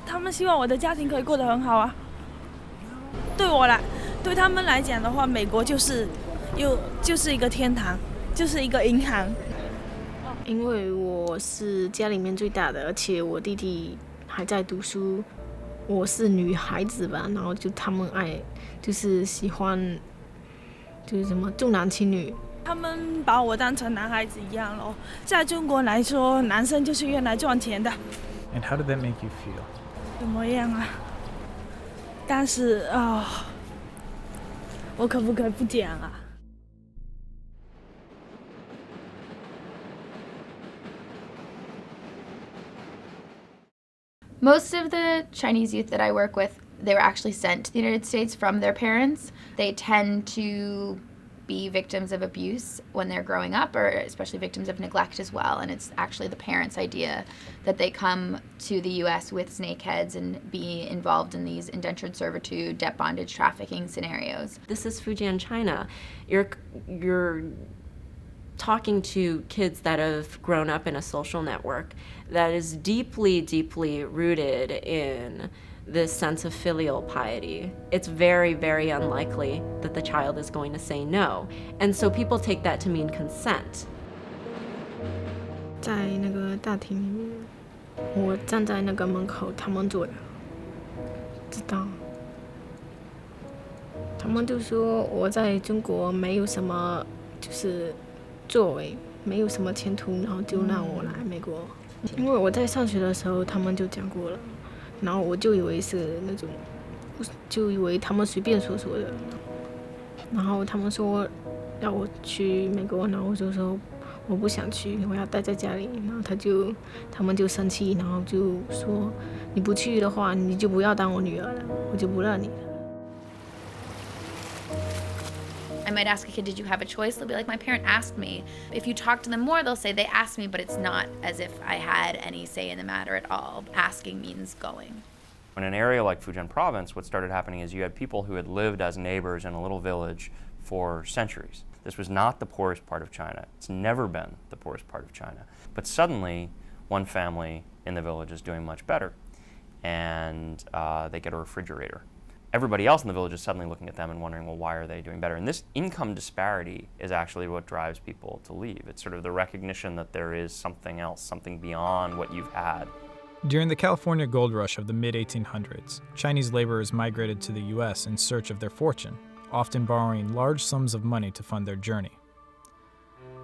他们希望我的家庭可以过得很好啊。对他们来讲的话，美国就是一个天堂，就是一个银行。因为我是家里面最大的，而且我弟弟还在读书，我是女孩子吧，然后就他们就是喜欢，就是什么重男轻女。他们把我当成男孩子一样咯，在中国来说，男生就是用来赚钱的。And how did that make you feel? 怎么样啊？但是我可不可以不讲啊？Most of the Chinese youth that I work with, they were actually sent to the United States from their parents. They tend to be victims of abuse when they're growing up, or especially victims of neglect as well. And it's actually the parents' idea that they come to the US with snakeheads and be involved in these indentured servitude, debt bondage, trafficking scenarios. This is Fujian, China. You're talking to kids that have grown up in a social network that is deeply, deeply rooted in this sense of filial piety. It's very, very unlikely that the child is going to say no. And so people take that to mean consent. 在那个大厅里面，我站在那个门口，他们就知道，他们就说我在中国没有什么就是作为，没有什么前途，然后就让我来美国。因为我在上学的时候，他们就讲过了。然后我就以为是那种，就以为他们随便说的。然后他们说要我去美国，然后我就说我不想去，我要待在家里。然后他们就生气，然后就说你不去的话，你就不要当我女儿了，我就不让你了。I might ask a kid, did you have a choice? They'll be like, my parent asked me. If you talk to them more, they'll say they asked me, but it's not as if I had any say in the matter at all. Asking means going. In an area like Fujian province, what started happening is you had people who had lived as neighbors in a little village for centuries. This was not the poorest part of China. It's never been the poorest part of China. But suddenly, one family in the village is doing much better, and they get a refrigerator. Everybody else in the village is suddenly looking at them and wondering, well, why are they doing better? And this income disparity is actually what drives people to leave. It's sort of the recognition that there is something else, something beyond what you've had. During the California gold rush of the mid-1800s, Chinese laborers migrated to the U.S. in search of their fortune, often borrowing large sums of money to fund their journey.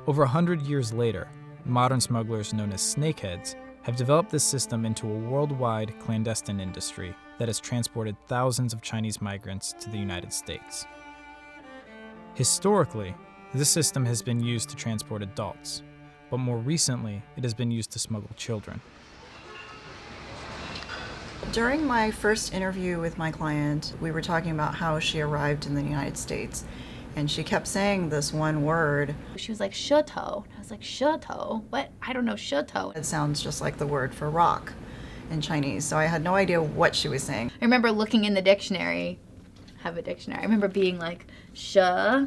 Over 100 years later, modern smugglers known as snakeheads have developed this system into a worldwide clandestine industry that has transported thousands of Chinese migrants to the United States. Historically, this system has been used to transport adults, but more recently, it has been used to smuggle children. During my first interview with my client, we were talking about how she arrived in the United States, and she kept saying this one word. She was like, "Shuto." I was like, "Shuto? What? I don't know shuto." It sounds just like the word for rock in Chinese, so I had no idea what she was saying. I remember looking in the dictionary, have a dictionary. I remember being like, "Sha,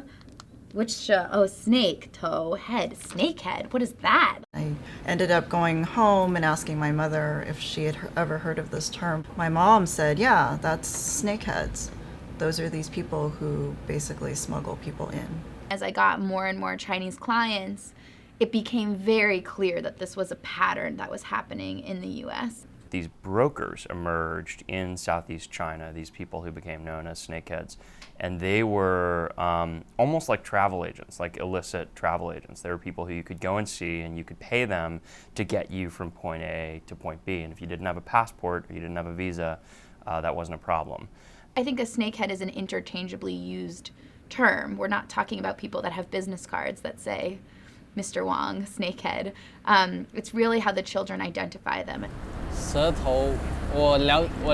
which sha? Oh, snake, toe, head, snakehead. What is that?" I ended up going home and asking my mother if she had ever heard of this term. My mom said, "Yeah, that's snakeheads. Those are these people who basically smuggle people in." As I got more and more Chinese clients, it became very clear that this was a pattern that was happening in the US. These brokers emerged in Southeast China, these people who became known as snakeheads, and they were almost like travel agents, like illicit travel agents. They were people who you could go and see, and you could pay them to get you from point A to point B. And if you didn't have a passport or you didn't have a visa, that wasn't a problem. I think a snakehead is an interchangeably used term. We're not talking about people that have business cards that say, Mr. Wong, snakehead. It's really how the children identify them. 蛇头，我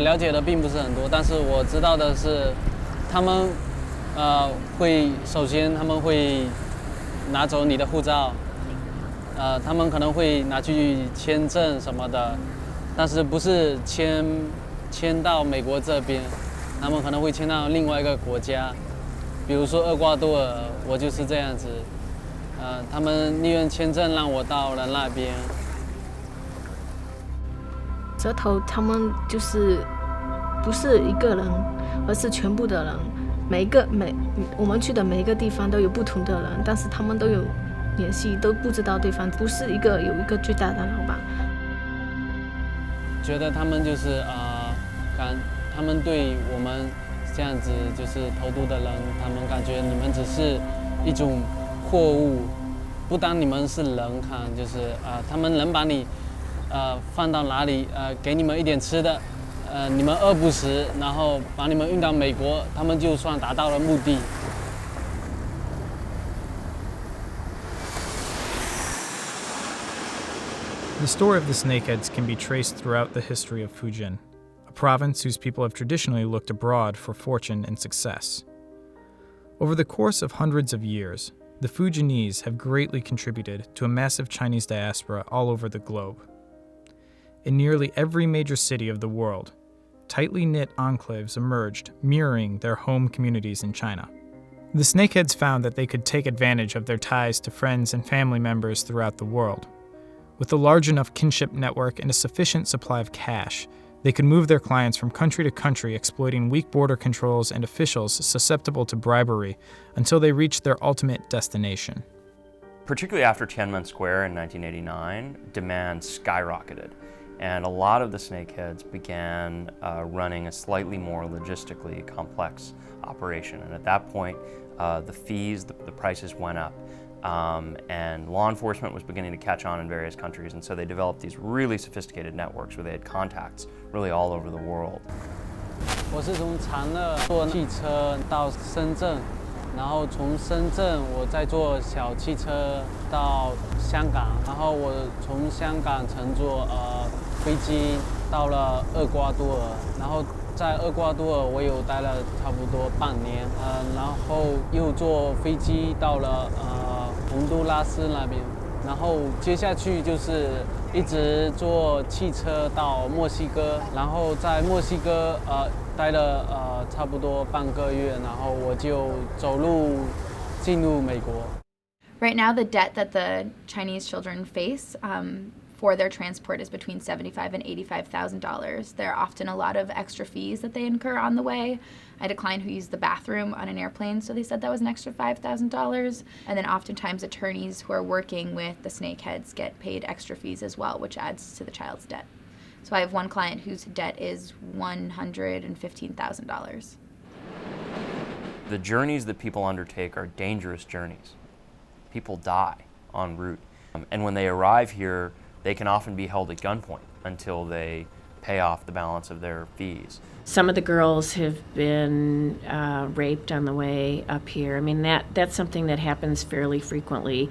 了解的并不是很多，但是我知道的是，他们首先他们会拿走你的护照，他们可能会拿去签证什么的，但是不是签到美国这边，他们可能会签到另外一个国家，比如说厄瓜多尔，我就是这样子。他们宁愿签证让我到了那边。折头他们就是不是一个人，而是全部的人。我们去的每一个地方都有不同的人，但是他们都有联系，都不知道对方，不是有一个最大的老板。觉得他们就是他们对我们这样子就是投毒的人，他们感觉你们只是一种货物，不当你们是人看，就是他们能把你放到哪里给你们一点吃的，你们饿不死，然后把你们运到美国，他们就算达到了目的。The story of the snakeheads can be traced throughout the history of Fujian, a province whose people have traditionally looked abroad for fortune and success. Over the course of hundreds of years, the Fujianese have greatly contributed to a massive Chinese diaspora all over the globe. In nearly every major city of the world, tightly knit enclaves emerged, mirroring their home communities in China. The snakeheads found that they could take advantage of their ties to friends and family members throughout the world. With a large enough kinship network and a sufficient supply of cash, they could move their clients from country to country, exploiting weak border controls and officials susceptible to bribery until they reached their ultimate destination. Particularly after Tiananmen Square in 1989, demand skyrocketed. And a lot of the snakeheads began running a slightly more logistically complex operation. And at that point, the fees, the prices went up. And law enforcement was beginning to catch on in various countries, and so they developed these really sophisticated networks where they had contacts really all over the world. 我是从长乐坐汽车到深圳，然后从深圳我再坐小汽车到香港，然后我从香港乘坐飞机到了厄瓜多尔，然后在厄瓜多尔我有待了差不多半年，然后又坐飞机到了洪都拉斯那边，然后接下去就是一直坐汽车到墨西哥，然后在墨西哥待了差不多半个月，然后我就走路进入美国。Right now, the debt that the Chinese children face for their transport is between $75,000 and $85,000. There are often a lot of extra fees that they incur on the way. I had a client who used the bathroom on an airplane, so they said that was an extra $5,000. And then oftentimes attorneys who are working with the snakeheads get paid extra fees as well, which adds to the child's debt. So I have one client whose debt is $115,000. The journeys that people undertake are dangerous journeys. People die en route. And when they arrive here, they can often be held at gunpoint until they pay off the balance of their fees. Some of the girls have been raped on the way up here. I mean, that's something that happens fairly frequently.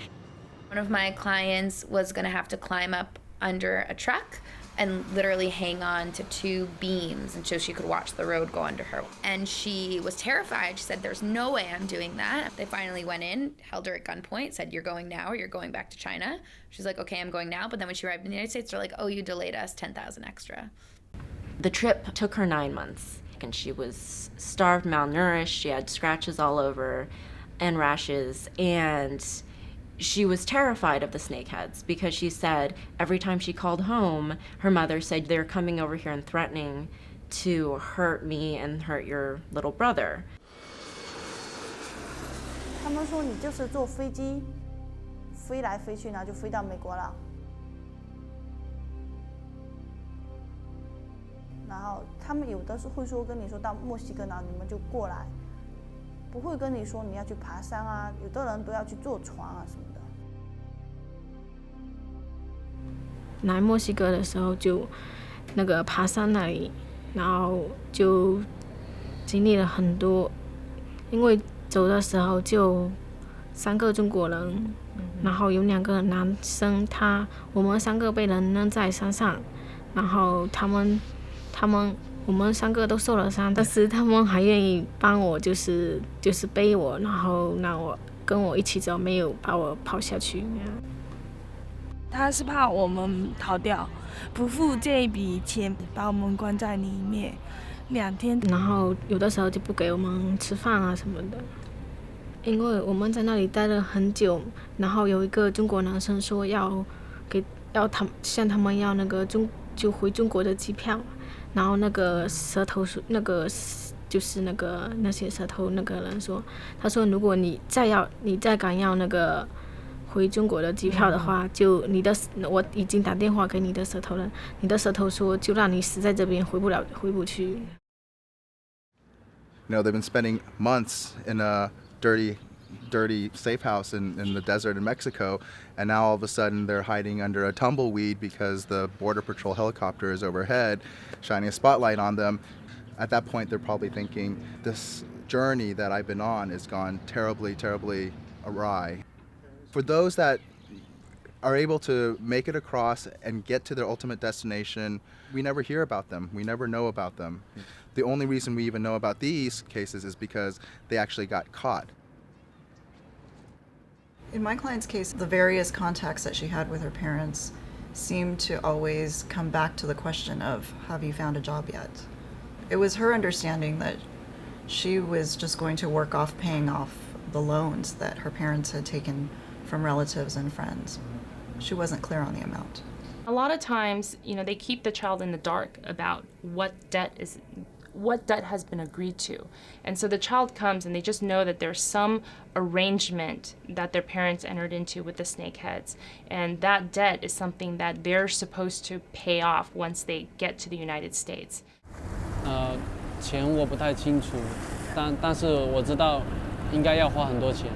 One of my clients was going to have to climb up under a truck and literally hang on to two beams and so she could watch the road go under her. And she was terrified. She said, "There's no way I'm doing that." They finally went in, held her at gunpoint, said, "You're going now or you're going back to China." She's like, "Okay, I'm going now." But then when she arrived in the United States, they're like, "Oh, you delayed us 10,000 extra." The trip took her 9 months, and she was starved, malnourished. She had scratches all over and rashes, and she was terrified of the snakeheads because she said every time she called home, her mother said, "They're coming over here and threatening to hurt me and hurt your little brother." 他们说你就是坐飞机飞来飞去，然后就飞到美国了。然后他们有的是会说跟你说到墨西哥，然后你们就过来。不会跟你说你要去爬山啊，有的人都要去坐船啊什么的。来墨西哥的时候就那个爬山那里，然后就经历了很多，因为走的时候就3个中国人，然后有2个男生，我们3个被人扔在山上，然后我们3个都受了伤，但是他们还愿意帮我，就是背我，然后让我跟我一起走，没有把我抛下去。他是怕我们逃掉，不付这一笔钱，把我们关在里面2天，然后有的时候就不给我们吃饭啊什么的。因为我们在那里待了很久，然后有一个中国男生说向他们要那个就回中国的机票，然后那个蛇头说就是那些蛇头那个人说，他说如果你再敢要那个回中国的机票的话，就我已经打电话给你的蛇头了，你的蛇头说就让你死在这边，回不去。You know, they've been spending months in a dirty safe house in the desert in Mexico, and now all of a sudden they're hiding under a tumbleweed because the Border Patrol helicopter is overhead, shining a spotlight on them. At that point, they're probably thinking, this journey that I've been on has gone terribly, terribly awry. For those that are able to make it across and get to their ultimate destination, we never hear about them. We never know about them. The only reason we even know about these cases is because they actually got caught. In my client's case, the various contacts that she had with her parents seemed to always come back to the question of, have you found a job yet? It was her understanding that she was just going to work off paying off the loans that her parents had taken from relatives and friends. She wasn't clear on the amount. A lot of times, they keep the child in the dark about what debt has been agreed to. And so the child comes and they just know that there's some arrangement that their parents entered into with the snakeheads. And that debt is something that they're supposed to pay off once they get to the United States. 钱我不太清楚，但是我知道应该要花很多钱。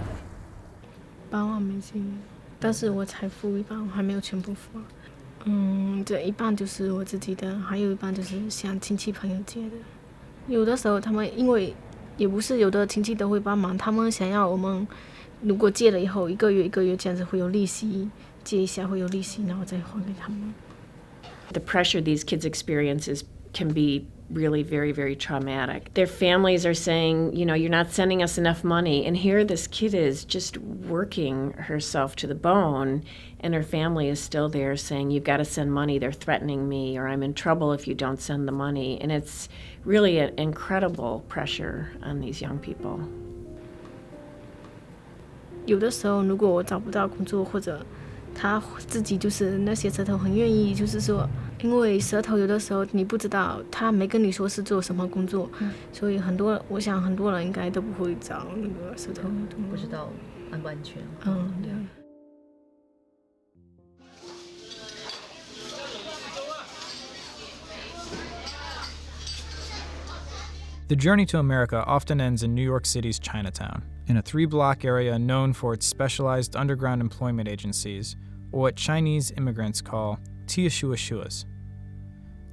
8万美金，但是我才付1半，我还没有全部付。这一半就是我自己的，还有一半就是向亲戚朋友借的。有的时候他们因为也不是有的亲戚都会帮忙，他们想要我们如果借了以后1个月1个月这样子会有利息，借一下会有利息，然后再还给他们。The pressure these kids experience can be really very, very traumatic. Their families are saying, you're not sending us enough money. And here this kid is just working herself to the bone, and her family is still there saying, you've got to send money. They're threatening me, or I'm in trouble if you don't send the money. And it's really an incredible pressure on these young people. 有的时候如果我找不到工作，或者他自己就是那些蛇头很愿意，就是说，因为蛇头有的时候你不知道，他没跟你说是做什么工作，所以我想很多人应该都不会找那个蛇头，不知道安不安全。对。The journey to America often ends in New York City's Chinatown, in a 3-block area known for its specialized underground employment agencies, or what Chinese immigrants call tieshuashuas.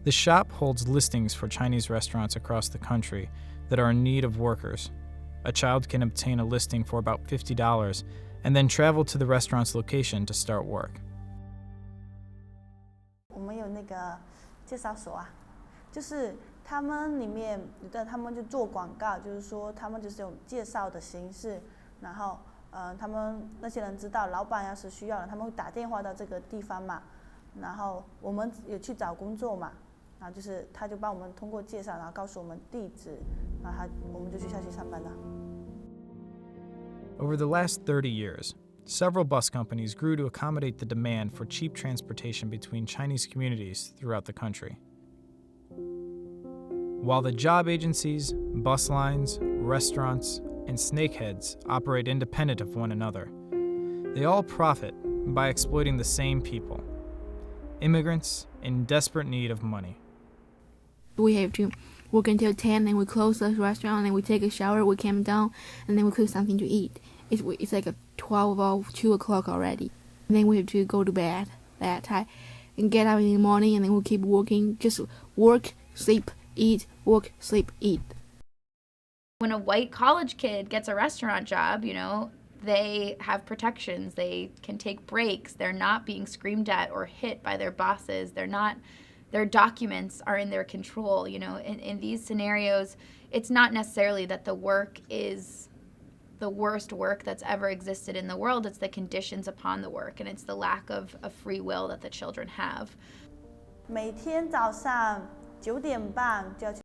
The shop holds listings for Chinese restaurants across the country that are in need of workers. A child can obtain a listing for about $50 and then travel to the restaurant's location to start work. 我们有那个介绍所啊，就是他们里面有的他们就做广告，就是说他们就是用介绍的形式，然后他们那些人知道老板要是需要了，他们会打电话到这个地方嘛，然后我们有去找工作嘛，然后就是他就帮我们通过介绍，然后告诉我们地址，然后我们就去下去上班了。Over the last 30 years, several bus companies grew to accommodate the demand for cheap transportation between Chinese communities throughout the country. While the job agencies, bus lines, restaurants, and snakeheads operate independent of one another, they all profit by exploiting the same people, immigrants in desperate need of money. We have to work until 10, and we close the restaurant, and we take a shower, we come down, and then we cook something to eat. It's like a 12 or 2 o'clock already. And then we have to go to bed that time and get up in the morning, and then we'll keep working, just work, sleep, eat, work, sleep, eat. When a white college kid gets a restaurant job, they have protections. They can take breaks. They're not being screamed at or hit by their bosses. Their documents are in their control. In these scenarios, it's not necessarily that the work is the worst work that's ever existed in the world. It's the conditions upon the work, and it's the lack of free will that the children have. 每天早上9点半就要去